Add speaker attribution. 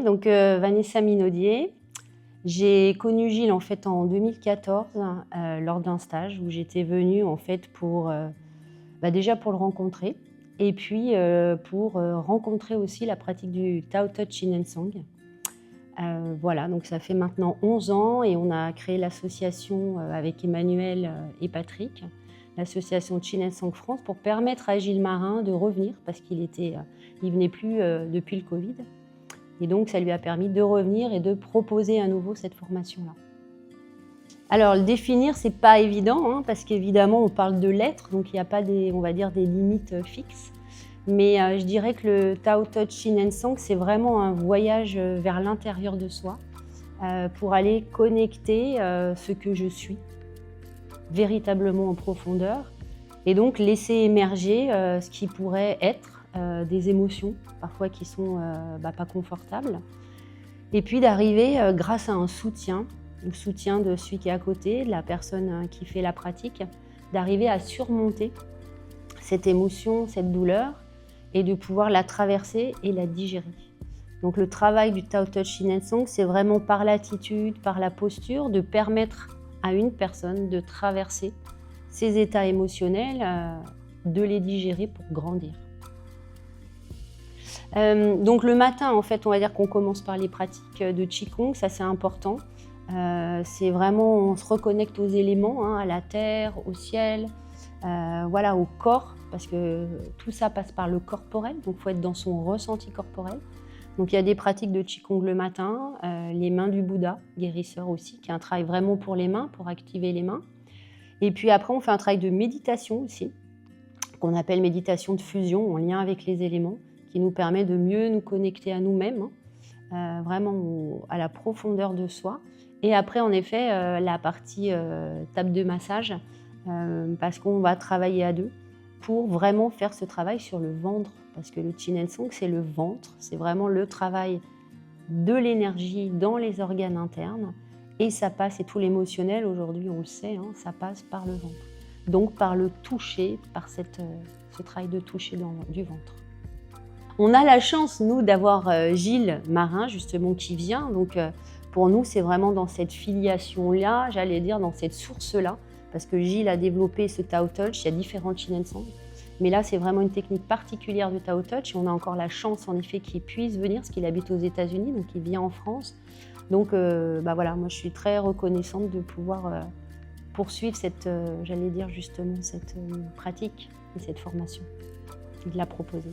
Speaker 1: donc Vanessa Minaudier. J'ai connu Gilles en fait en 2014 lors d'un stage où j'étais venue en fait pour déjà pour le rencontrer et puis pour rencontrer aussi la pratique du Tao Te Ching Song. Voilà, donc ça fait maintenant 11 ans et on a créé l'association avec Emmanuel et Patrick, l'association Ching Song France, pour permettre à Gilles Marin de revenir parce qu'il venait plus depuis le Covid. Et donc, ça lui a permis de revenir et de proposer à nouveau cette formation-là. Alors, le définir, c'est pas évident, hein, parce qu'évidemment, on parle de l'être, donc il n'y a pas on va dire, des limites fixes. Mais je dirais que le Tao Te Ching Song, c'est vraiment un voyage vers l'intérieur de soi pour aller connecter ce que je suis véritablement en profondeur et donc laisser émerger ce qui pourrait être des émotions, parfois qui sont pas confortables. Et puis d'arriver, grâce à un soutien, le soutien de celui qui est à côté, de la personne qui fait la pratique, d'arriver à surmonter cette émotion, cette douleur, et de pouvoir la traverser et la digérer. Donc le travail du Tao Te Ching Song, c'est vraiment par l'attitude, par la posture, de permettre à une personne de traverser ces états émotionnels, de les digérer pour grandir. Donc le matin, en fait, on va dire qu'on commence par les pratiques de Qigong, ça c'est important. C'est vraiment, on se reconnecte aux éléments, hein, à la terre, au ciel, voilà, au corps, parce que tout ça passe par le corporel, donc il faut être dans son ressenti corporel. Donc il y a des pratiques de Qigong le matin, les mains du Bouddha, guérisseur aussi, qui est un travail vraiment pour les mains, pour activer les mains. Et puis après, on fait un travail de méditation aussi, qu'on appelle méditation de fusion, en lien avec les éléments, qui nous permet de mieux nous connecter à nous-mêmes, vraiment à la profondeur de soi. Et après, en effet, la partie table de massage, parce qu'on va travailler à deux pour vraiment faire ce travail sur le ventre, parce que le Ching Song, c'est le ventre, c'est vraiment le travail de l'énergie dans les organes internes, et ça passe, et tout l'émotionnel, aujourd'hui, on le sait, hein, ça passe par le ventre. Donc par le toucher, par ce travail de toucher du ventre. On a la chance, nous, d'avoir Gilles Marin, justement, qui vient. Donc, pour nous, c'est vraiment dans cette filiation-là, j'allais dire, dans cette source-là, parce que Gilles a développé ce Tao Touch, il y a différents Ching Song. Mais là, c'est vraiment une technique particulière de Tao Touch. Et on a encore la chance, en effet, qu'il puisse venir, parce qu'il habite aux États-Unis, donc il vient en France. Donc, voilà, moi, je suis très reconnaissante de pouvoir poursuivre j'allais dire, justement, cette pratique et cette formation, et de la proposer.